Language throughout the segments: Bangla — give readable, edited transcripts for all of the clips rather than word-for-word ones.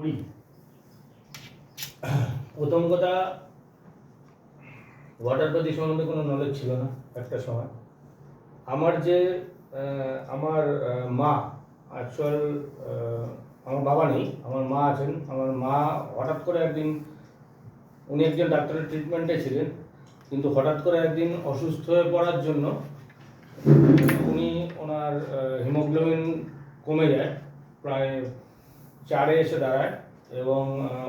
করি। প্রথম কথা, ওয়াটারপ্যাথি সম্বন্ধে কোনো নলেজ ছিল না একটা সময়। আমার যে আমার মা, অ্যাকচুয়াল আমার বাবা নেই, আমার মা আছেন। আমার মা হঠাৎ করে একদিন, উনি একজন ডাক্তারের ট্রিটমেন্টে ছিলেন, কিন্তু হঠাৎ করে একদিন অসুস্থ হয়ে পড়ার জন্য উনি ওনার হিমোগ্লোবিন কমে যায়, প্রায় 4-এ এসে দাঁড়ায়, এবং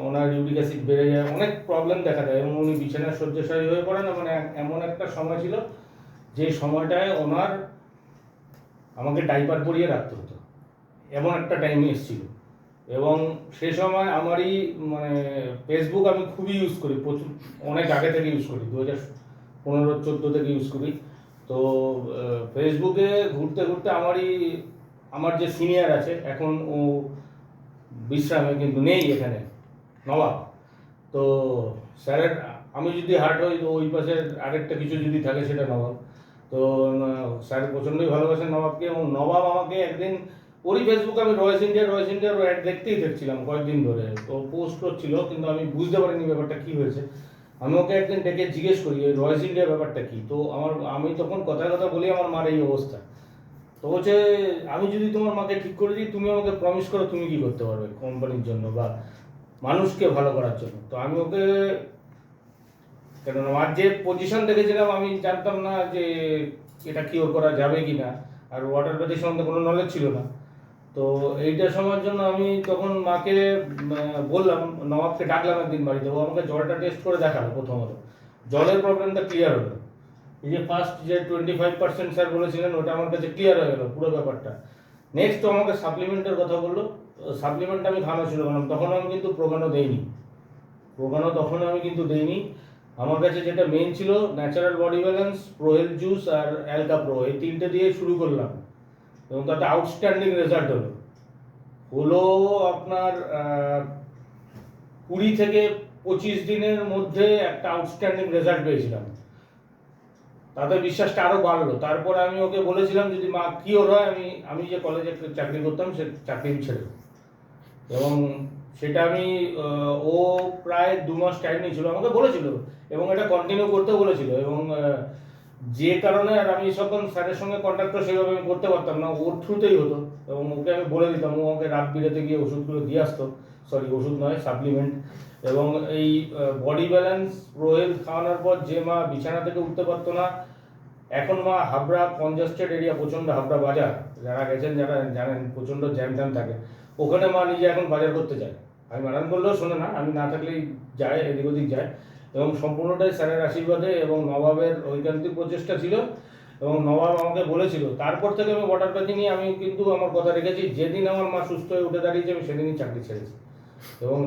ওনার ইউরিক অ্যাসিড বেড়ে যায়, অনেক প্রবলেম দেখা দেয়, এবং উনি বিছানায় শয্যাশায়ী হয়ে পড়েন। মানে এমন একটা সময় ছিল যে সময়টায় ওনার আমাকে ডাইপার পরিয়ে রাখতে হতো, এমন একটা টাইমে এসেছিল। এবং সে সময় আমারই ফেসবুক আমি খুবই ইউজ করি, প্রচুর, অনেক আগে থেকে ইউজ করি, 2015-14 থেকে ইউজ করি। তো ফেসবুকে ঘুরতে ঘুরতে আমার যে সিনিয়র আছে, এখন ও বিশ্রামে, কিন্তু নেই এখানে, নবাব। তো স্যারের, আমি যদি হার্ট হই তো ওই পাশে আরেকটা কিছু যদি থাকে সেটা নবাব। তো স্যার প্রচণ্ডই ভালোবাসেন নবাবকে, এবং নবাব আমাকে একদিন, ওরই ফেসবুকে আমি রয়েস ইন্ডিয়ার অ্যাড দেখতেই দেখছিলাম কয়েকদিন ধরে, তো পোস্ট করছিল, কিন্তু আমি বুঝতে পারিনি ব্যাপারটা কী হয়েছে। আমি ওকে একদিন ডেকে জিজ্ঞেস করি এই রয়েস ইন্ডিয়ার ব্যাপারটা কী। তো আমি তখন কথায় কথা বলি আমার মার এই অবস্থা। তো বলছে, আমি যদি তোমার মাকে ঠিক করে দিই, তুমি আমাকে প্রমিস করো তুমি কী করতে পারবে কোম্পানির জন্য বা মানুষকে ভালো করার জন্য। তো আমি ওকে, কেননা আমার যে পজিশন দেখেছিলাম, আমি জানতাম না যে এটা কিওর করা যাবে কি না, আর ওয়াটারপ্যাথি সম্বন্ধে কোনো নলেজ ছিল না। তো এইটা সময়ের জন্য আমি তখন মাকে বললাম, নবাবকে ডাকলাম একদিন বাড়িতে, ও আমাকে জলটা টেস্ট করে দেখালো। প্রথমত জলের প্রবলেমটা ক্লিয়ার হলো, এই যে ফার্স্ট যে 25% স্যার বলেছিলেন ওটা আমার কাছে ক্লিয়ার হয়ে গেলো পুরো ব্যাপারটা। নেক্সট তো আমাকে সাপ্লিমেন্টের কথা বললো। সাপ্লিমেন্ট আমি খাওয়ানো শুরু করলাম, তখন আমি কিন্তু প্রোগানো দেইনি, আমার কাছে যেটা মেন ছিল ন্যাচারাল বডি ব্যালেন্স, প্রোহেল জুস আর অ্যালকা প্রো, এই তিনটে দিয়ে শুরু করলাম, এবং তাতে আউটস্ট্যান্ডিং রেজাল্ট হলো আপনার 20 থেকে 25 দিনের মধ্যে একটা আউটস্ট্যান্ডিং রেজাল্ট পেয়েছিলাম। তাতে বিশ্বাসটা আরও বাড়লো। তারপরে আমি ওকে বলেছিলাম যদি মা কিওর হয়, আমি যে কলেজে চাকরি করতাম সে চাকরি ছেড়ে দেবো। এবং সেটা আমি, ও প্রায় 2 মাস টাইম নিয়েছিল, আমাকে বলেছিল, এবং এটা কন্টিনিউ করতেও বলেছিল। এবং যে কারণে, আর আমি তখন স্যারের সঙ্গে কন্ট্যাক্টও সেভাবে আমি করতে পারতাম না, ওর থ্রুতেই হতো, এবং ওকে আমি বলে দিতাম, ও আমাকে রাত বিরেতে গিয়ে ওষুধগুলো দিয়ে আসতো, ওষুধ নয়, সাপ্লিমেন্ট। এবং এই বডি ব্যালেন্স প্রোহেল খাওয়ানোর পর যে মা বিছানা থেকে উঠতে পারতো না, এখন মা হাবড়া কনজাস্টেড এরিয়া, প্রচণ্ড হাবড়া বাজার, যারা গেছেন যারা জানেন প্রচণ্ড জ্যাম ট্যাম থাকে, ওখানে মা নিজে এখন বাজার করতে যায়। আমি মারান করলেও শোনে না, আমি না থাকলেই যায়, এদিক ওদিক যায়। এবং সম্পূর্ণটাই স্যারের আশীর্বাদে এবং নবাবের ঐকান্তিক প্রচেষ্টা ছিল। এবং নবাব আমাকে বলেছিল, তারপর থেকে আমি ওয়াটারপ্যাথি নিয়ে আমি কিন্তু আমার কথা রেখেছি, যেদিন আমার মা সুস্থ হয়ে উঠে দাঁড়িয়েছে আমি সেদিনই চাকরি ছেড়েছি। এবং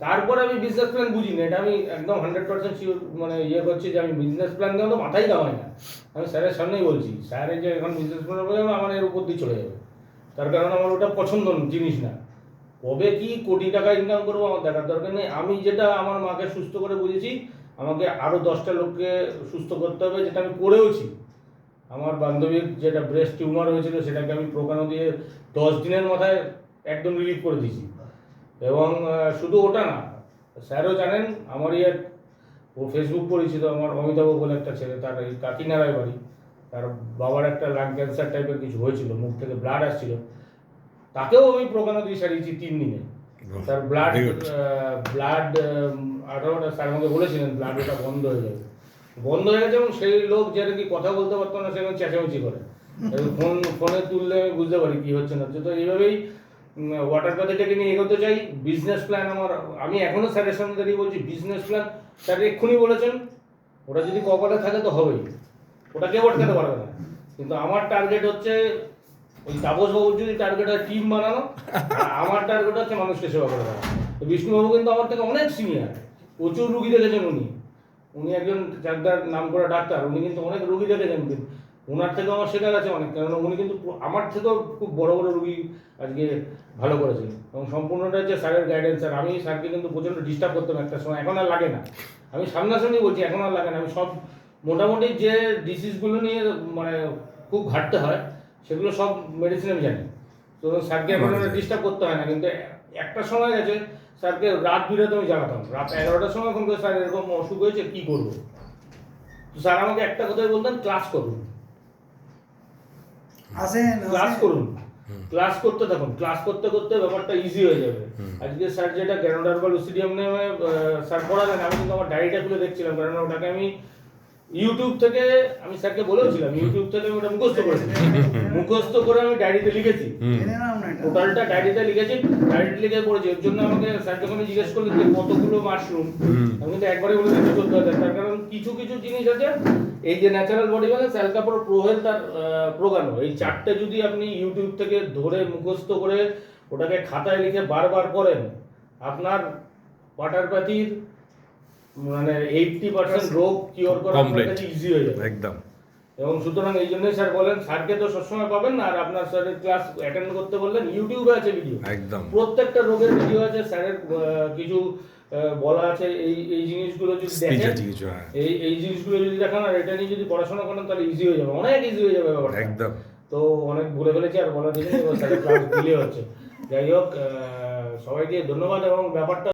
তারপরে আমি বিজনেস প্ল্যান বুঝি না, এটা আমি একদম 100% শিওর করছি যে আমি বিজনেস প্ল্যান দিয়ে তো মাথায় দেওয়াই না। আমি স্যারের সামনেই বলছি, স্যার এই যে এখন বিজনেস প্ল্যান বলে আমার এর উপর দিয়ে চলে যাবে, তার কারণ আমার ওটা পছন্দ জিনিস না। কবে কি কোটি টাকা ইনকাম করবো আমার দেখার দরকার নেই। আমি যেটা আমার মাকে সুস্থ করে বুঝেছি, আমাকে আরও 10টা লোককে সুস্থ করতে হবে, যেটা আমি করেওছি। আমার বান্ধবীর যেটা ব্রেস্ট টিউমার হয়েছিল সেটাকে আমি প্রোকানো দিয়ে 10 দিনের মাথায় একদম রিলিভ করে দিয়েছি। এবং শুধু ওটা না, স্যারও জানেন, আমারই এক ফেসবুক পরিচিত, আমার অমিতাভ বলে একটা ছেলে, তার এই কাকিনাড়ায় বাড়ি, তার বাবার একটা লাং ক্যান্সার টাইপের কিছু হয়েছিল, মুখ থেকে ব্লাড আসছিল, তাকেও আমি প্রোকানো দিয়ে সারিয়েছি 3 দিনে। তার ব্লাড 18টা, স্যার আমাকে বলেছিলেন ব্লাড ওটা বন্ধ হয়ে গেছে। এবং সেই লোক যেটা কি কথা বলতে পারতো না, সেখানে চেঁচামেচি করে, ফোনে তুললে আমি বুঝতে পারি কি হচ্ছে না। তো এইভাবেই ওয়াটারপ্যাথিটাকে নিয়ে এগোতে চাই। বিজনেস প্ল্যান আমি এখনও স্যারের সঙ্গে দাঁড়িয়ে বলছি, বিজনেস প্ল্যান স্যার এক্ষুনি বলেছেন, ওটা যদি কপালে থাকে তো হবেই, ওটা কেউ আটকাতে পারবে না। কিন্তু আমার টার্গেট হচ্ছে, ওই তাপসবাবুর যদি টার্গেট হয় টিম বানানো, আমার টার্গেট হচ্ছে মানুষকে সেবা করে দেওয়া। তো বিষ্ণুবাবু কিন্তু আমার থেকে অনেক সিনিয়র, প্রচুর রুগী দেখেছেন উনি একজন ডাক্তার, নাম করা ডাক্তার, উনি কিন্তু অনেক রুগী দেখেছেন। ওনার থেকেও আমার শেখার আছে অনেক, কারণ উনি কিন্তু আমার থেকেও খুব বড় বড় রুগী আজকে ভালো করেছেন। এবং সম্পূর্ণটা হচ্ছে স্যারের গাইডেন্স। আর আমি স্যারকে কিন্তু প্রচণ্ড ডিস্টার্ব করতাম একটা সময়, এখন আর লাগে না। আমি সামনাসামনি বলছি, এখন আর লাগে না। আমি সব মোটামুটি যে ডিসিজগুলো নিয়ে খুব ঘাটতে হয়, সেগুলো সব মেডিসিন আমি জানি। তো স্যারকে এখন ডিস্টার্ব করতে হয় না, কিন্তু একটা সময় গেছে স্যারকে রাত বিরাতে আমি জানাতাম, রাত 11টার সময় ফোন করে, স্যার এরকম অসুখ হয়েছে কি করবো। তো স্যার আমাকে একটা কথাই বলতেন, ক্লাস করুন, ক্লাস করুন, ক্লাস করতে থাকুন, ক্লাস করতে করতে ব্যাপারটা ইজি হয়ে যাবে। আজকে স্যার যেটা গ্যানোডার্মাল লুসিডিয়াম নেমে স্যার পড়ালেন, আমি কিন্তু আমার ডায়েরিটা খুলে দেখছিলাম, কারণ ওটাকে আমি ইউটিউব থেকে, আমি স্যারকে বলেছিলাম ইউটিউব থেকে আমি ওটা মুখস্থ করেছি, মুখস্থ করে আমি ডায়েরিতে লিখেছি, টোটালটা ডায়েরিতে লিখেছি, ডায়েরিতে লিখে পড়েছি। এর জন্য আমাকে স্যার যখন জিজ্ঞেস করলেন যে কতগুলো মাশরুম, আমি কিন্তু একবারে বলে দিচ্ছি 14,000, তার কারণ কিছু কিছু জিনিস আছে, এই যে ন্যাচারাল বডি ব্যালেন্স, অ্যালকাপোর, প্রোহেলথ আর প্রোগানো, এই চারটে যদি আপনি ইউটিউব থেকে ধরে মুখস্থ করে ওটাকে খাতায় লিখে বারবার করেন, আপনার ওয়াটারপ্যাথির মানে 80% রোগ কিওর করা ইজি হয়ে যাবে একদম। এবং সুতরাং এই জন্যই স্যার বলেন, স্যারকে তো সবসময় পাবেন না, আর আপনার স্যারের ক্লাস অ্যাটেন্ড করতে বললেন, ইউটিউবে আছে ভিডিও, একদম প্রত্যেকটা রোগের ভিডিও আছে, স্যারের কিছু বলা আছে, এই এই জিনিসগুলো যদি দেখেন, এই জিনিসগুলো যদি দেখেন আর এটা নিয়ে যদি পড়াশোনা করেন, তাহলে ইজি হয়ে যাবে, অনেক ইজি হয়ে যাবে ব্যাপারটা। একদম। তো অনেক বলে ফেলেছি, আর বলা দিলে স্যারের ক্লাস দিলে হচ্ছে। যাই হোক, সবাইকে ধন্যবাদ এবং ব্যাপারটা